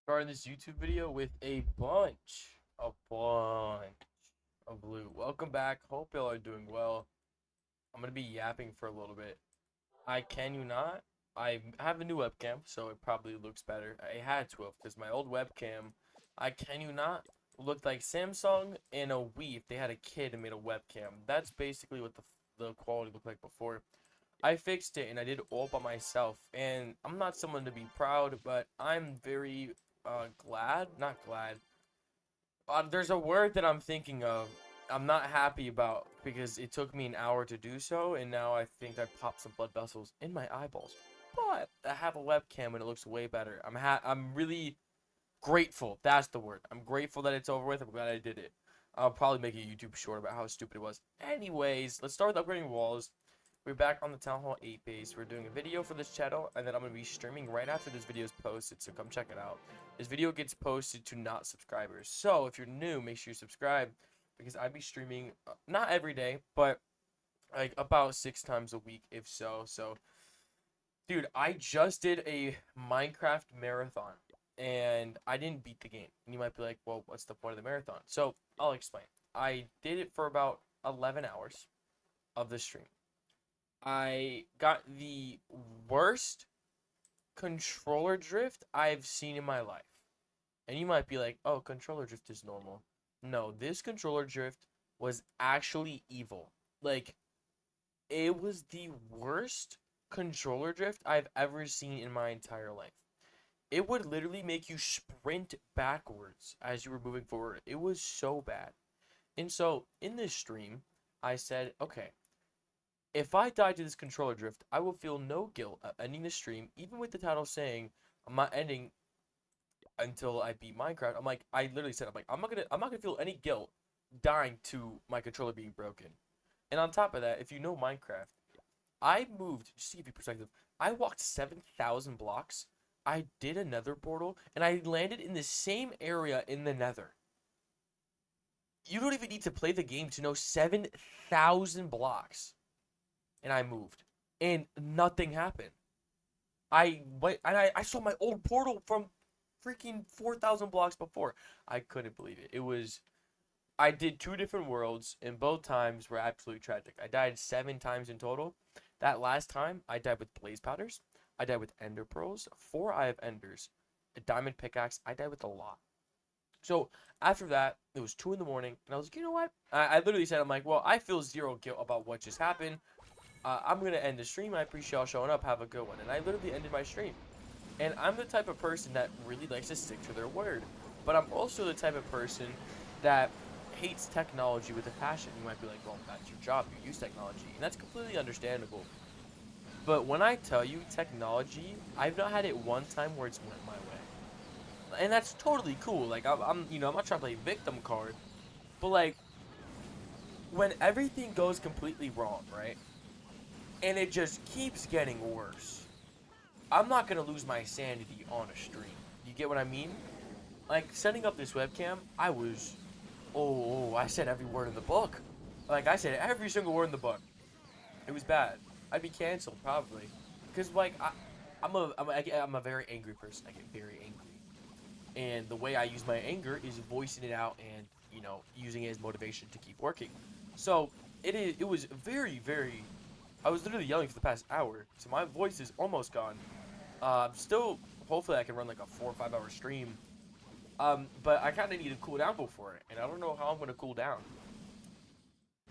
Starting this YouTube video with a bunch of loot. Welcome back. Hope y'all are doing well. I'm gonna be yapping for a little bit. I can you not? I have a new webcam, so it probably looks better. I had to have, because my old webcam, I can you not, looked like Samsung and a Wii if they had a kid and made a webcam. That's basically what the quality looked like before. I fixed it and I did it all by myself. And I'm not someone to be proud, but I'm very not glad. There's a word that I'm thinking of. I'm not happy about because it took me an hour to do so, and now I think I popped some blood vessels in my eyeballs. But I have a webcam and it looks way better. I'm really grateful. That's the word. I'm grateful that it's over with. I'm glad I did it. I'll probably make a YouTube short about how stupid it was. Anyways, let's start with upgrading walls. We're back on the Town Hall 8 base. We're doing a video for this channel, and then I'm going to be streaming right after this video is posted, so come check it out. This video gets posted to not subscribers. So if you're new, make sure you subscribe, because I'd be streaming, not every day, but like about 6 times a week, if so. So, dude, I just did a Minecraft marathon, and I didn't beat the game. And you might be like, well, what's the point of the marathon? So, I'll explain. I did it for about 11 hours of the stream. I got the worst controller drift I've seen in my life. And you might be like, oh, controller drift is normal. No, this controller drift was actually evil. Like, it was the worst controller drift I've ever seen in my entire life. It would literally make you sprint backwards as you were moving forward. It was so bad. And so, in this stream, I said, okay, if I die to this controller drift, I will feel no guilt at ending the stream, even with the title saying I'm not ending until I beat Minecraft. I literally said, I'm not gonna feel any guilt dying to my controller being broken. And on top of that, if you know Minecraft, I moved, just to give you perspective, I walked 7,000 blocks. I did a nether portal, and I landed in the same area in the nether. You don't even need to play the game to know 7,000 blocks. And I moved. And nothing happened. I went and I saw my old portal from freaking 4,000 blocks before. I couldn't believe it. I did 2 different worlds, and both times were absolutely tragic. I died 7 times in total. That last time, I died with blaze powders. I died with ender pearls, 4 eye of enders, a diamond pickaxe. I died with a lot. So after that, it was 2 in the morning, and I was like, you know what? I literally said, I'm like, well, I feel zero guilt about what just happened. I'm going to end the stream. I appreciate y'all showing up. Have a good one. And I literally ended my stream. And I'm the type of person that really likes to stick to their word. But I'm also the type of person that hates technology with a passion. You might be like, well, that's your job. You use technology. And that's completely understandable. But when I tell you technology, I've not had it one time where it's went my way. And that's totally cool. Like, I'm not trying to play victim card. But, like, when everything goes completely wrong, right? And it just keeps getting worse. I'm not gonna lose my sanity on a stream. You get what I mean? Like, setting up this webcam, I said every word in the book. Like, I said every single word in the book. It was bad. I'd be canceled, probably. Because, like, I'm a very angry person. I get very angry. And the way I use my anger is voicing it out and, using it as motivation to keep working. So, it was very, very... I was literally yelling for the past hour, so my voice is almost gone. Still, hopefully I can run like a 4 or 5 hour stream. But I kind of need to cool down before it, and I don't know how I'm going to cool down.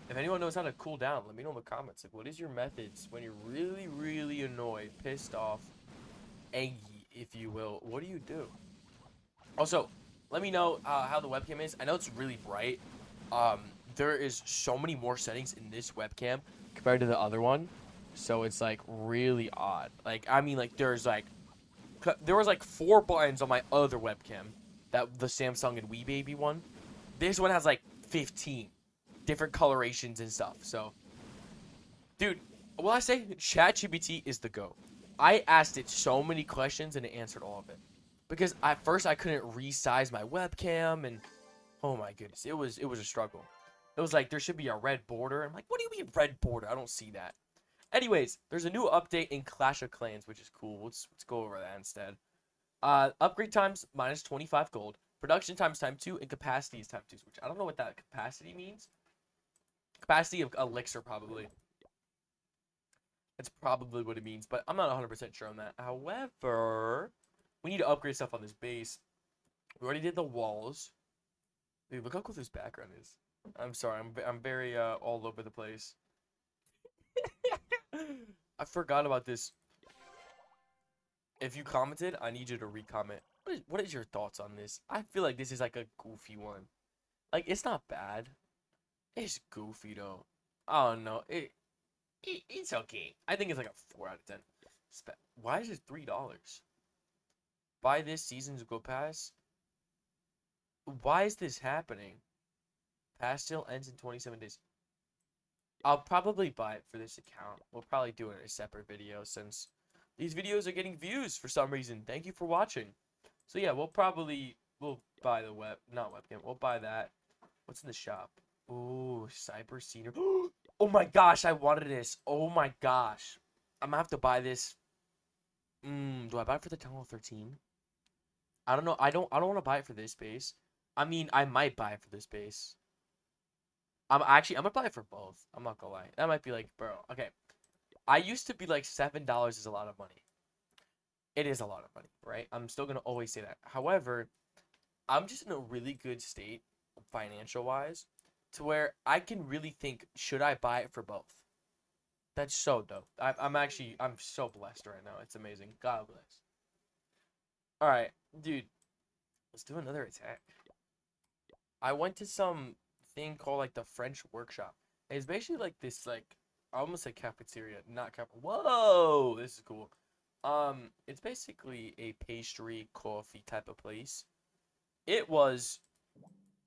If anyone knows how to cool down, let me know in the comments. Like, what is your methods when you're really, really annoyed, pissed off, angry, if you will? What do you do? Also, let me know how the webcam is. I know it's really bright. There is so many more settings in this webcam compared to the other one. So it's like really odd. Like, I mean, like there was like 4 buttons on my other webcam, that the Samsung and Wii Baby one. This one has like 15 different colorations and stuff. So, dude, will I say ChatGPT is the GOAT. I asked it so many questions and it answered all of it. Because at first I couldn't resize my webcam, and oh my goodness, it was a struggle. It was like there should be a red border. I'm like, what do you mean red border? I don't see that. Anyways, there's a new update in Clash of Clans, which is cool. Let's go over that instead. Upgrade times minus 25 gold. Production times time 2, and capacity is time 2, which I don't know what that capacity means. Capacity of elixir, probably. That's probably what it means, but I'm not 100% sure on that. However, we need to upgrade stuff on this base. We already did the walls. Dude, look how cool this background is. I'm sorry, I'm very all over the place. I forgot about this. If you commented, I need you to re-comment. What is your thoughts on this? I feel like this is like a goofy one. Like, it's not bad. It's goofy though. I don't know. It's okay. I think it's like a 4 out of 10. Why is it $3? Buy this season's go pass. Why is this happening? Pass still ends in 27 days. I'll probably buy it for this account. We'll probably do it in a separate video since these videos are getting views for some reason. Thank you for watching. So yeah, we'll buy the not webcam. We'll buy that. What's in the shop? Ooh, cyber senior. Oh my gosh, I wanted this. Oh my gosh. I'm gonna have to buy this. Do I buy it for the Town Hall 13? I don't know. I don't want to buy it for this base. I mean, I might buy it for this base. I'm gonna buy it for both. I'm not gonna lie. That might be like, bro. Okay. I used to be like $7 is a lot of money. It is a lot of money, right? I'm still gonna always say that. However, I'm just in a really good state financial wise to where I can really think, should I buy it for both? That's so dope. I'm so blessed right now. It's amazing. God bless. All right, dude. Let's do another attack. I went to some thing called like the French workshop. It's basically like this like almost a cafeteria, not cap. Whoa, this is cool. It's basically a pastry coffee type of place. It was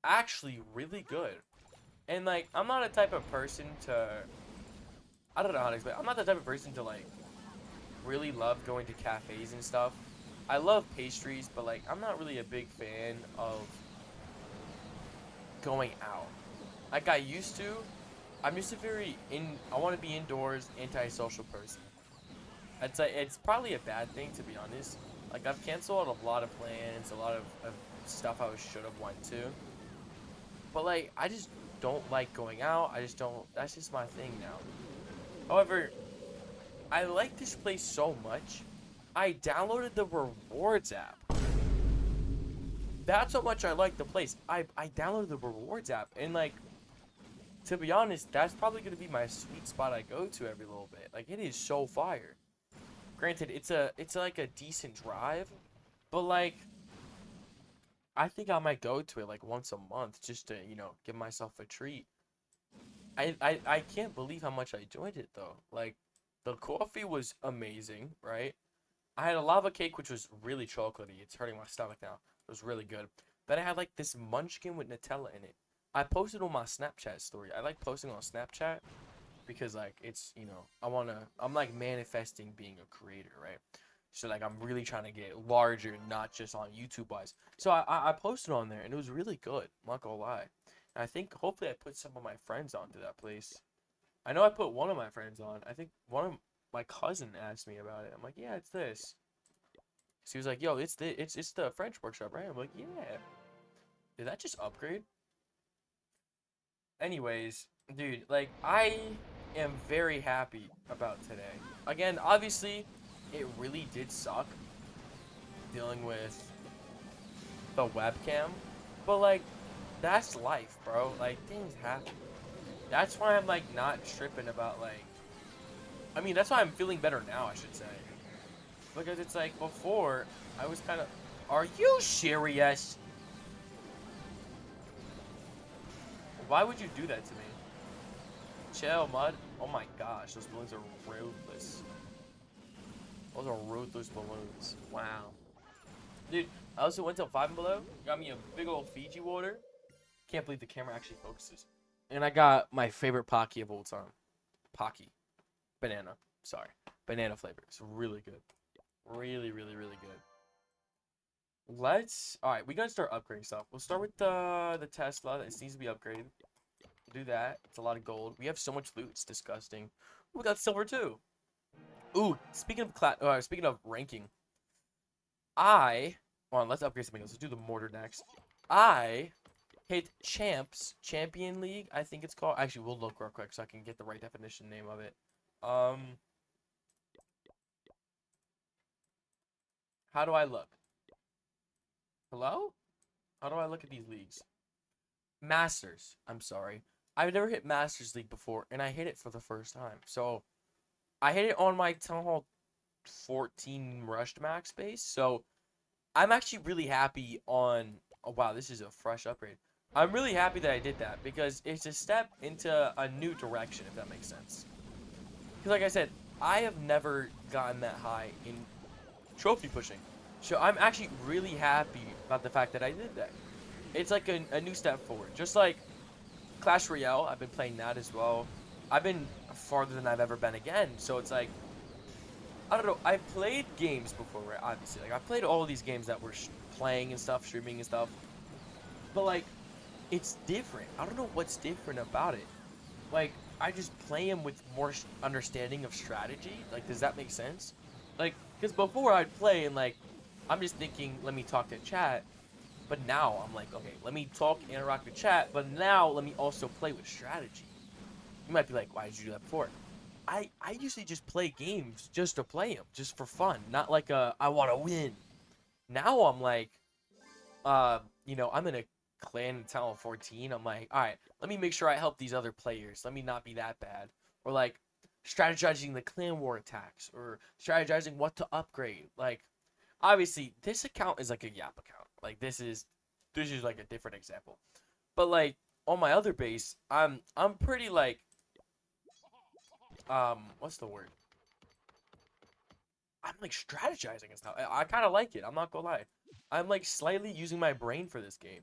actually really good. And like I'm not a type of person to I don't know how to explain. I'm not the type of person to like really love going to cafes and stuff. I love pastries, but like I'm not really a big fan of going out. Like I used to. I'm just a very I want to be indoors, antisocial person. It's probably a bad thing to be honest. Like I've canceled a lot of plans, a lot of stuff I should have went to. But like I just don't like going out. I just don't. That's just my thing now. However, I like this place so much. I downloaded the rewards app. That's how much I like the place. I downloaded the rewards app and like to be honest, that's probably gonna be my sweet spot I go to every little bit. Like it is so fire. Granted, it's like a decent drive, but like I think I might go to it like once a month just to, give myself a treat. I can't believe how much I enjoyed it though. Like the coffee was amazing, right? I had a lava cake which was really chocolatey. It's hurting my stomach now. It was really good. Then I had like this munchkin with Nutella in it. I posted on my Snapchat story. I like posting on Snapchat because like it's, I'm like manifesting being a creator, right? So like I'm really trying to get larger, not just on YouTube wise. So I posted on there and it was really good. I'm not gonna lie. And I think hopefully I put some of my friends onto that place. I know I put one of my friends on. I think one of my cousin asked me about it. I'm like, yeah, it's this. So he was like, yo, it's the French workshop, right? I'm like, yeah. Did that just upgrade? Anyways, dude, like I am very happy about today. Again, obviously, it really did suck dealing with the webcam, but like that's life, bro. Like things happen. That's why I'm like not tripping about like I mean, that's why I'm feeling better now, I should say. Because it's like before, I was kind of are you serious? Why would you do that to me? Chill, mud. Oh my gosh, those balloons are ruthless. Those are ruthless balloons. Wow. Dude, I also went to 5 and below. Got me a big old Fiji water. Can't believe the camera actually focuses. And I got my favorite Pocky of all time. Pocky. Banana. Sorry. Banana flavor. It's really good. Really, really, really good. Alright, we gotta start upgrading stuff. We'll start with the Tesla. That needs to be upgraded. Do that. It's a lot of gold. We have so much loot. It's disgusting. Ooh, we got silver too. Ooh, speaking of ranking, Well, let's upgrade something else. Let's do the mortar next. I hit Champion League, I think it's called. Actually, we'll look real quick so I can get the right definition name of it. Um, how do I look? Hello? How do I look at these leagues? Masters. I'm sorry. I've never hit Masters League before, and I hit it for the first time. So I hit it on my Town Hall 14 Rushed Max base. So I'm actually really happy on. Oh wow, this is a fresh upgrade. I'm really happy that I did that because it's a step into a new direction, if that makes sense. Because like I said, I have never gotten that high in trophy pushing. So I'm actually really happy about the fact that I did that. It's like a new step forward. Just like Clash Royale, I've been playing that as well. I've been farther than I've ever been again. So it's like, I don't know. I've played games before, right? Obviously, like I've played all these games that we're playing and stuff, streaming and stuff. But like, it's different. I don't know what's different about it. Like, I just play them with more understanding of strategy. Like, does that make sense? Like, because before I'd play and like, I'm just thinking, let me talk to chat. But now I'm like, okay, let me talk, interact with chat. But now let me also play with strategy. You might be like, why did you do that before? I usually just play games just to play them, just for fun, not like I want to win. Now I'm like, I'm in a clan in Town 14. I'm like, all right, let me make sure I help these other players. Let me not be that bad. Or like strategizing the clan war attacks or strategizing what to upgrade. Like, obviously, this account is like a Yap account. Like this is like a different example. But like on my other base, I'm pretty like what's the word? I'm like strategizing and stuff. I kind of like it. I'm not gonna lie. I'm like slightly using my brain for this game,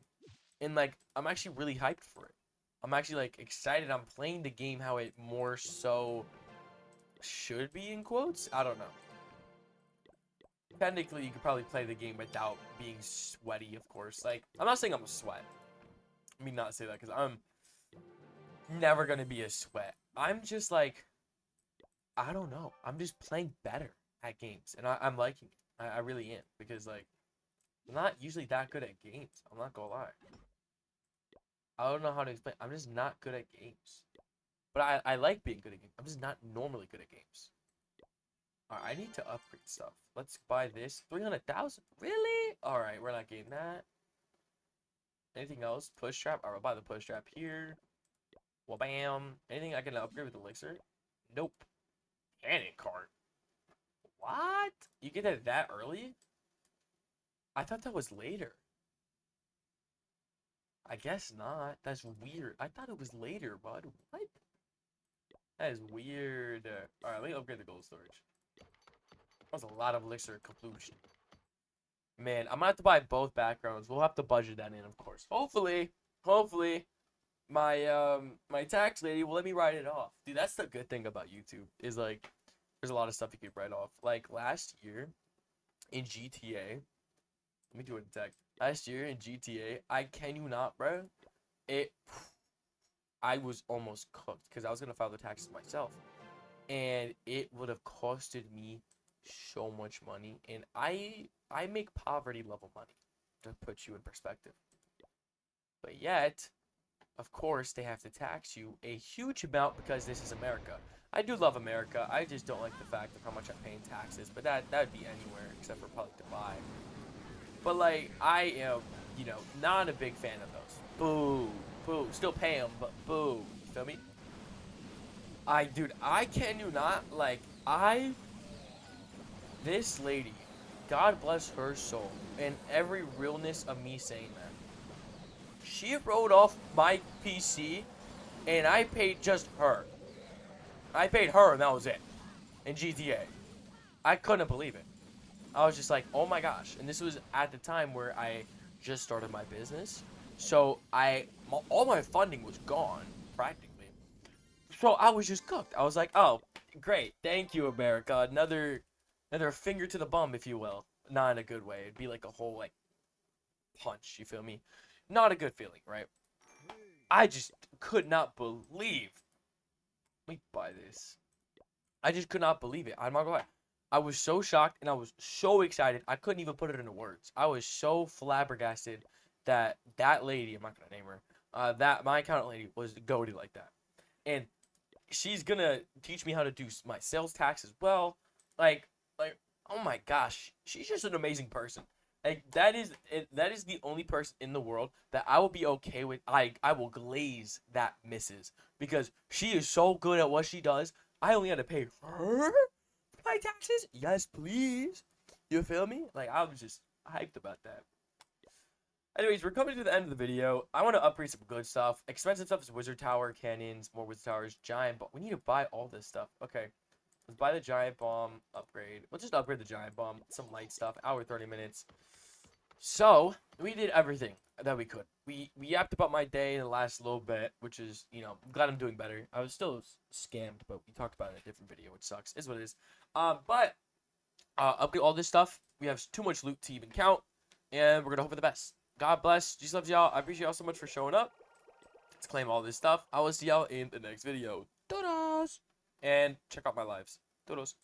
and like I'm actually really hyped for it. I'm actually like excited. I'm playing the game how it more so should be in quotes. I don't know. Technically, you could probably play the game without being sweaty, of course. Like I'm not saying I'm a sweat. Let me not say that because I'm never gonna be a sweat. I'm just like I don't know. I'm just playing better at games, and I'm liking it. I really am because like I'm not usually that good at games. I'm not gonna lie. I don't know how to explain. I'm just not good at games. But I like being good at games. I'm just not normally good at games. Alright, I need to upgrade stuff. Let's buy this. 300,000? Really? Alright, we're not getting that. Anything else? Push trap? Alright, I'll buy the push trap here. Well, bam. Anything I can upgrade with elixir? Nope. Cannon cart. What? You get that early? I thought that was later. I guess not. That's weird. I thought it was later, bud. What? That is weird. Alright, let me upgrade the gold storage. That was a lot of elixir completion. Man, I'm gonna have to buy both backgrounds. We'll have to budget that in, of course. Hopefully, my tax lady will let me write it off. Dude, that's the good thing about YouTube is like, there's a lot of stuff you can write off. Like last year in GTA, let me do it in tech. Last year in GTA, I can you not, bro? It, I was almost cooked because I was gonna file the taxes myself, and it would have costed me so much money, and I make poverty level money to put you in perspective. But yet, of course, they have to tax you a huge amount because this is America. I do love America. I just don't like the fact of how much I pay in taxes, but that would be anywhere except for probably Dubai. But like I am, not a big fan of those. Boo, boo. Still pay them, but boo. You feel me? Dude, I can you not like this lady, God bless her soul, and every realness of me saying that. She wrote off my PC, and I paid just her. I paid her, and that was it. In GTA. I couldn't believe it. I was just like, oh my gosh. And this was at the time where I just started my business. So all my funding was gone, practically. So I was just cooked. I was like, oh, great. Thank you, America. Another finger to the bum, if you will. Not in a good way. It'd be like a whole like punch, you feel me? Not a good feeling, right? I just could not believe. Let me buy this. I just could not believe it. I'm not gonna lie. I was so shocked and I was so excited. I couldn't even put it into words. I was so flabbergasted that that lady, I'm not gonna name her, that my accountant lady was goated like that. And she's gonna teach me how to do my sales tax as well. Like, oh my gosh, she's just an amazing person. Like that is the only person in the world that I will be okay with. I will glaze that misses because she is so good at what she does. I only had to pay her my taxes. Yes, please. You feel me? Like I was just hyped about that. Anyways, we're coming to the end of the video. I want to upgrade some good stuff. Expensive stuff is Wizard Tower, Canyons, more Wizard Towers, Giant Bomb. We need to buy all this stuff. Okay, let's buy the Giant Bomb, upgrade. Let's just upgrade the Giant Bomb. Some light stuff, hour 30 minutes. So, we did everything that we could. We yapped about my day in the last little bit, which is, I'm glad I'm doing better. I was still scammed, but we talked about it in a different video, which sucks. Is what it is. But, upgrade all this stuff. We have too much loot to even count, and we're going to hope for the best. God bless. Jesus loves y'all. I appreciate y'all so much for showing up. Let's claim all this stuff. I will see y'all in the next video. Toodles! And check out my lives. Toodles.